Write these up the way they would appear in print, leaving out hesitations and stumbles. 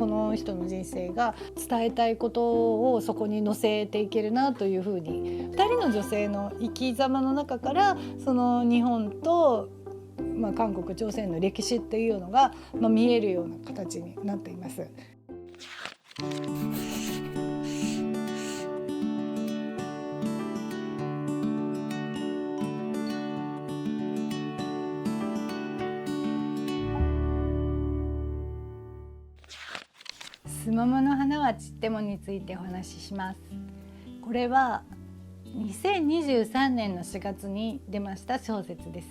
この人の人生が伝えたいことをそこに載せていけるなというふうに、2人の女性の生き様の中からその日本と韓国朝鮮の歴史っていうのが、見えるような形になっています。すももの花は散ってもについてお話しします。これは2023年の4月に出ました小説です。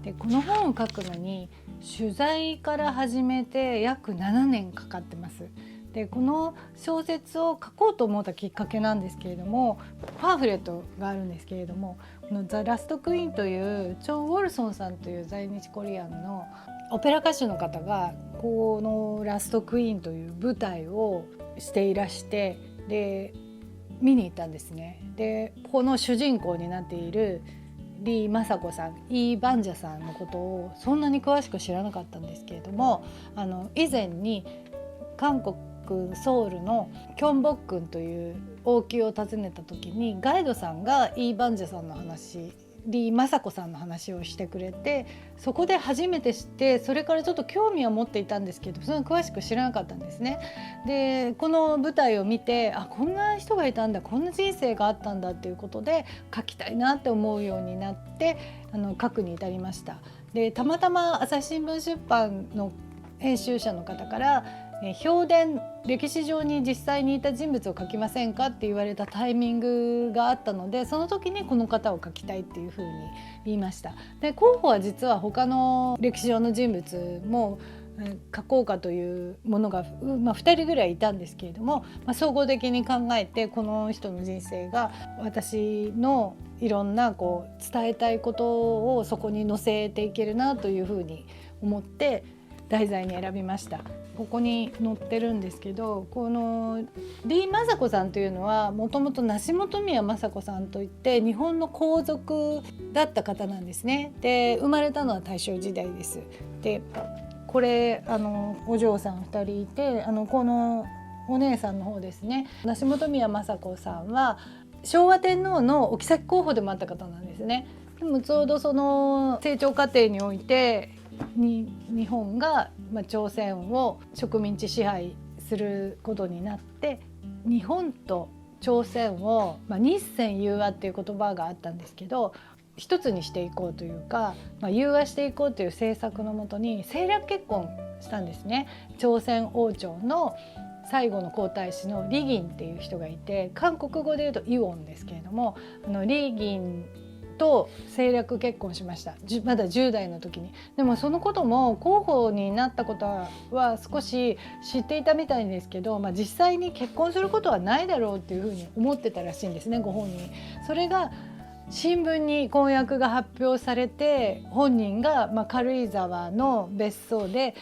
でこの本を書くのに取材から始めて約7年かかってます。でこの小説を書こうと思ったきっかけなんですけれども、パンフレットがあるんですけれども、このザ・ラスト・クイーンというチョン・ウォルソンさんという在日コリアンのオペラ歌手の方がこのラスト・クイーンという舞台をしていらして、で見に行ったんですね。でこの主人公になっているリー・雅子さん、イー・バンジャさんのことをそんなに詳しく知らなかったんですけれども、以前に韓国ソウルのキョンボックンという王宮を訪ねた時にガイドさんがイー・バンジャさんの話、リー・雅子さんの話をしてくれて、そこで初めて知って、それからちょっと興味は持っていたんですけど、そんな詳しく知らなかったんですね。でこの舞台を見て、こんな人がいたんだ、こんな人生があったんだっていうことで書きたいなって思うようになって書くに至りました。でたまたま朝日新聞出版の編集者の方から評伝、歴史上に実際にいた人物を書きませんかって言われたタイミングがあったので、その時にこの方を書きたいっていうふうに言いました。で候補は実は他の歴史上の人物も書こうかというものが、2人ぐらいいたんですけれども、総合的に考えてこの人の人生が私のいろんな伝えたいことをそこに載せていけるなというふうに思って題材に選びました。ここに載ってるんですけど、このリー・雅子さんというのはもともと梨本宮雅子さんといって日本の皇族だった方なんですね。で生まれたのは大正時代です。でこれお嬢さん2人いて、このお姉さんの方ですね、梨本宮雅子さんは昭和天皇のお后候補でもあった方なんですね。でもちょうどその成長過程において日本が朝鮮を植民地支配することになって、日本と朝鮮を、日鮮融和っていう言葉があったんですけど、一つにしていこうというか、融和していこうという政策のもとに政略結婚したんですね。朝鮮王朝の最後の皇太子の李銀っていう人がいて、韓国語で言うとイウォンですけれども、李銀と政略結婚しました。まだ10代の時に。でもそのことも候補になったことは少し知っていたみたいですけど、実際に結婚することはないだろうっていうふうに思ってたらしいんですね、ご本人。それが新聞に婚約が発表されて、本人が軽井沢の別荘で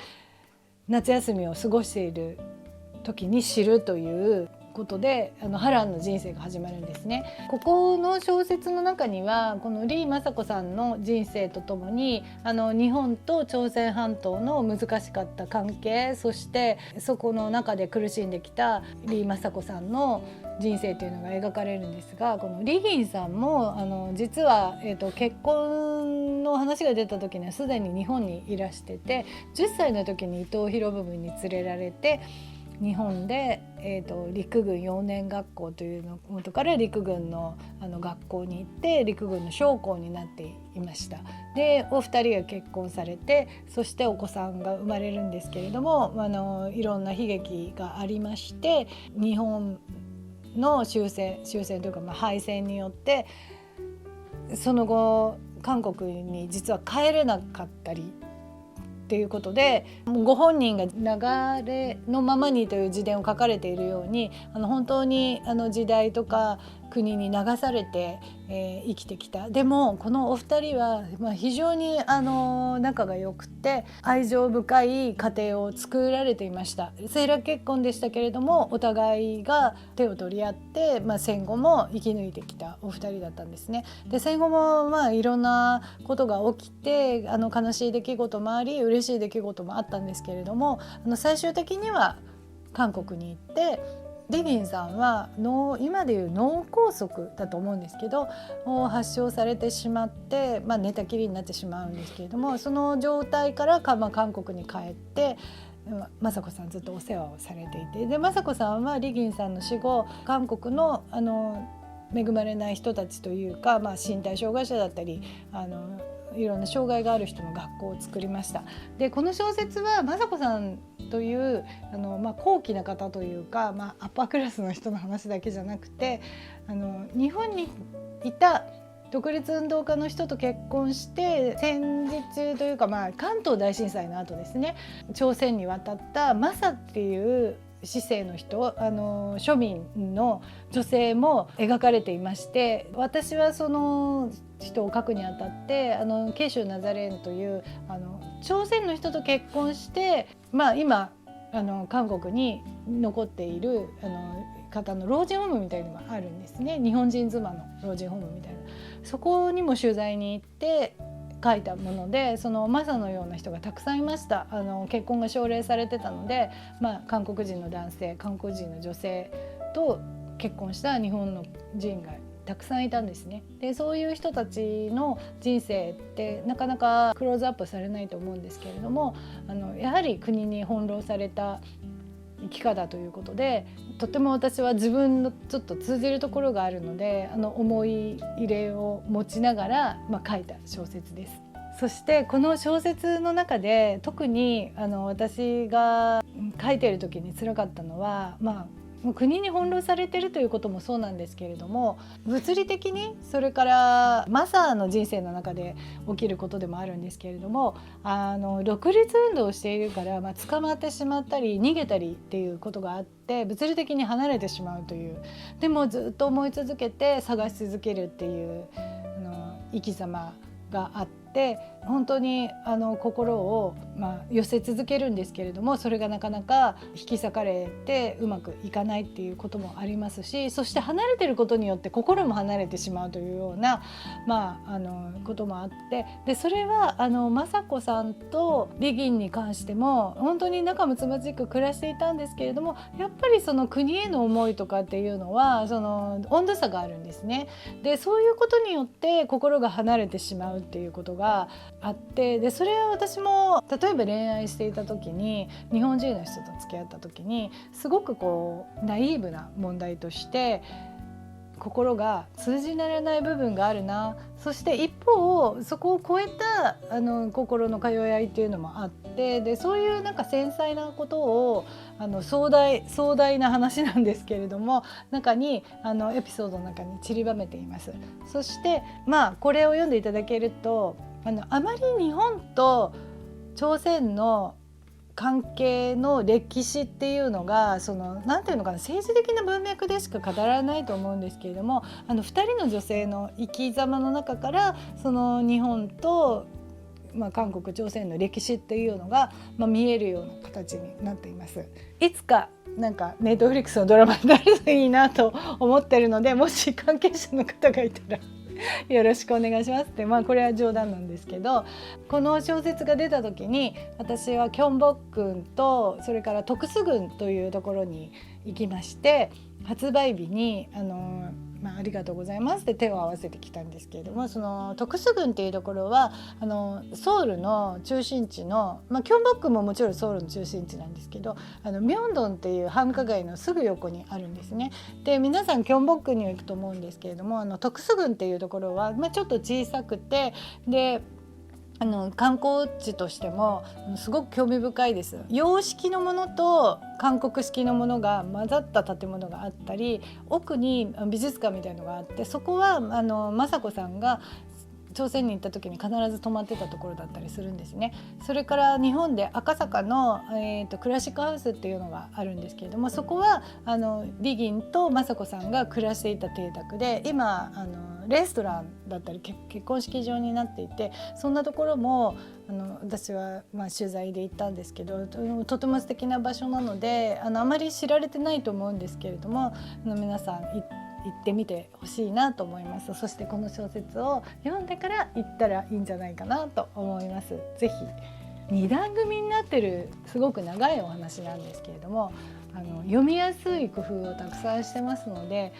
夏休みを過ごしている時に知るということで、波乱の人生が始まるんですね。ここの小説の中にはこのリー・雅子さんの人生とともに日本と朝鮮半島の難しかった関係、そしてそこの中で苦しんできたリー・雅子さんの人生というのが描かれるんですが、このリギンさんも実は、結婚の話が出た時にはすでに日本にいらしてて、10歳の時に伊藤博文に連れられて日本で、陸軍幼年学校というの元から陸軍の、学校に行って陸軍の将校になっていました。でお二人が結婚されて、そしてお子さんが生まれるんですけれども、いろんな悲劇がありまして、日本の終戦というか、敗戦によってその後韓国に実は帰れなかったりっていうことで、ご本人が流れのままにという自伝を書かれているように、本当に時代とか国に流されて、生きてきた。でもこのお二人は、非常に仲が良くて愛情深い家庭を作られていました。政略結婚でしたけれども、お互いが手を取り合って、戦後も生き抜いてきたお二人だったんですね。で戦後もいろんなことが起きて、悲しい出来事もあり嬉しい出来事もあったんですけれども、最終的には韓国に行って、リギンさんは今でいう脳梗塞だと思うんですけどを発症されてしまって、寝たきりになってしまうんですけれども、その状態から韓国に帰って雅子さんずっとお世話をされていて、で雅子さんはリギンさんの死後韓国の恵まれない人たちというか、身体障害者だったりいろんな障害がある人の学校を作りました。でこの小説は雅子さんという高貴な方というか、アッパークラスの人の話だけじゃなくて日本にいた独立運動家の人と結婚して戦時中というか、関東大震災の後ですね、朝鮮に渡ったマサっていう市政の人庶民の女性も描かれていまして、私はその人を書くにあたって慶州ナザレーンという朝鮮の人と結婚して、今韓国に残っている方の老人ホームみたいのがあるんですね。日本人妻の老人ホームみたいな、そこにも取材に行って書いたもので、そのマサのような人がたくさんいました。結婚が奨励されてたので、韓国人の男性、韓国人の女性と結婚した日本の人がたくさんいたんですね。でそういう人たちの人生ってなかなかクローズアップされないと思うんですけれども、やはり国に翻弄された生き方ということで、とても私は自分のちょっと通じるところがあるので思い入れを持ちながら、書いた小説です。そしてこの小説の中で特に私が書いている時に辛かったのは、もう国に翻弄されてるということもそうなんですけれども、物理的にそれからマサの人生の中で起きることでもあるんですけれども、独立運動をしているから、捕まってしまったり逃げたりっていうことがあって、物理的に離れてしまうという、でもずっと思い続けて探し続けるっていう生き様があって、本当に心を、寄せ続けるんですけれども、それがなかなか引き裂かれてうまくいかないっていうこともありますし、そして離れてることによって心も離れてしまうというような、こともあって、でそれは雅子さんとリギンに関しても本当に仲睦まじく暮らしていたんですけれども、やっぱりその国への思いとかっていうのはその温度差があるんですね。でそういうことによって心が離れてしまうっていうことがあって、でそれは私も例えば恋愛していた時に日本人の人と付き合った時にすごくナイーブな問題として心が通じられない部分があるな、そして一方そこを超えた心の通い合いっていうのもあって、でそういう繊細なことを壮大な話なんですけれども中にエピソードの中に散りばめています。そしてこれを読んでいただけるとあまり日本と朝鮮の関係の歴史っていうのがなんていうのかな、政治的な文脈でしか語らないと思うんですけれども、2人の女性の生き様の中から日本と、韓国朝鮮の歴史っていうのが、見えるような形になっています。いつかネットフリックスのドラマになるといいなと思ってるので、もし関係者の方がいたらよろしくお願いしますって、これは冗談なんですけど、この小説が出た時に私はキョンボッ郡とそれから徳須郡というところに行きまして、発売日にありがとうございますって手を合わせてきたんですけれども、その徳須郡っていうところはソウルの中心地の、キョンボックももちろんソウルの中心地なんですけどミョンドンっていう繁華街のすぐ横にあるんですね。で皆さんキョンボックには行くと思うんですけれども徳須郡っていうところは、ちょっと小さくて、で観光地としてもすごく興味深いです。洋式のものと韓国式のものが混ざった建物があったり、奥に美術館みたいのがあって、そこは雅子さんが朝鮮に行った時に必ず泊まってたところだったりするんですね。それから日本で赤坂の、クラシックハウスっていうのがあるんですけれども、そこはリギンと雅子さんが暮らしていた邸宅で、今レストランだったり結婚式場になっていて、そんなところも私は取材で行ったんですけど、とても素敵な場所なのであまり知られてないと思うんですけれども皆さん行ってみてほしいなと思います。そしてこの小説を読んでから行ったらいいんじゃないかなと思います。ぜひ2段組になってるすごく長いお話なんですけれども、読みやすい工夫をたくさんしてますので、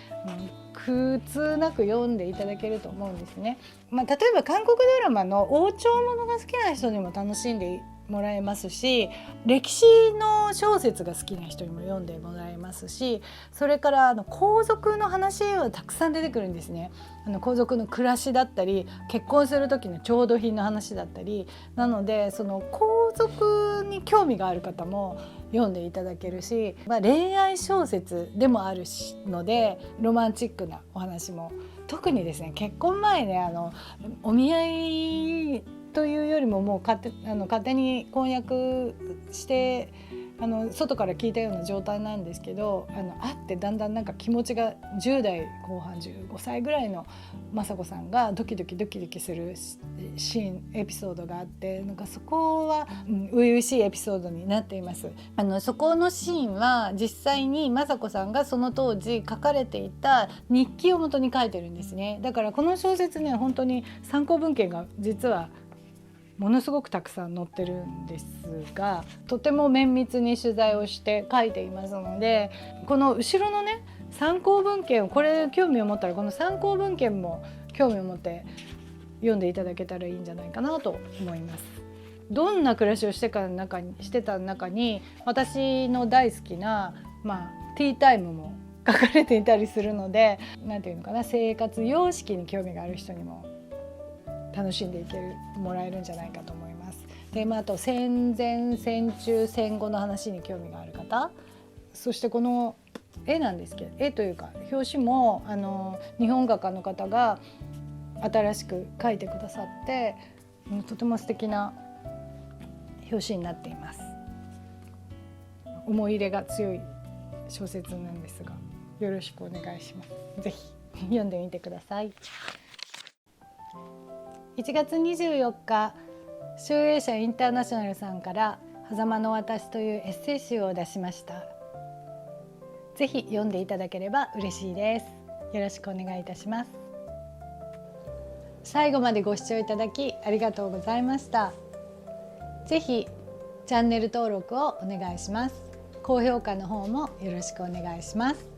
苦痛なく読んでいただけると思うんですね。例えば韓国ドラマの王朝ものが好きな人にも楽しんでもらえますし、歴史の小説が好きな人にも読んでもらえますし、それから皇族の話はたくさん出てくるんですね。皇族の暮らしだったり、結婚する時の調度品の話だったり、なのでその皇族に興味がある方も読んでいただけるし、恋愛小説でもあるのでロマンチックなお話も、特にですね結婚前ねお見合いというよりももう勝手に婚約して外から聞いたような状態なんですけど、会ってだんだんなんか気持ちが10代後半15歳ぐらいの雅子さんがドキドキするシーンエピソードがあって、なんかそこは初々しいエピソードになっています。そこのシーンは実際に雅子さんがその当時書かれていた日記を元に書いてるんですね。だからこの小説ね、本当に参考文献が実はものすごくたくさん載ってるんですが、とても綿密に取材をして書いていますので、この後ろのね参考文献を、これ興味を持ったらこの参考文献も興味を持って読んでいただけたらいいんじゃないかなと思います。どんな暮らしをしてた中に私の大好きな、ティータイムも書かれていたりするので、なんていうのかな、生活様式に興味がある人にも楽しんでもらえるんじゃないかと思います。で、あと戦前戦中戦後の話に興味がある方、そしてこの絵なんですけど、絵というか表紙も日本画家の方が新しく描いてくださって、とても素敵な表紙になっています。思い入れが強い小説なんですが、よろしくお願いします。ぜひ読んでみてください。1月24日、集英社インターナショナルさんから狭間の私というエッセイ集を出しました。ぜひ読んでいただければ嬉しいです。よろしくお願いいたします。最後までご視聴いただきありがとうございました。ぜひチャンネル登録をお願いします。高評価の方もよろしくお願いします。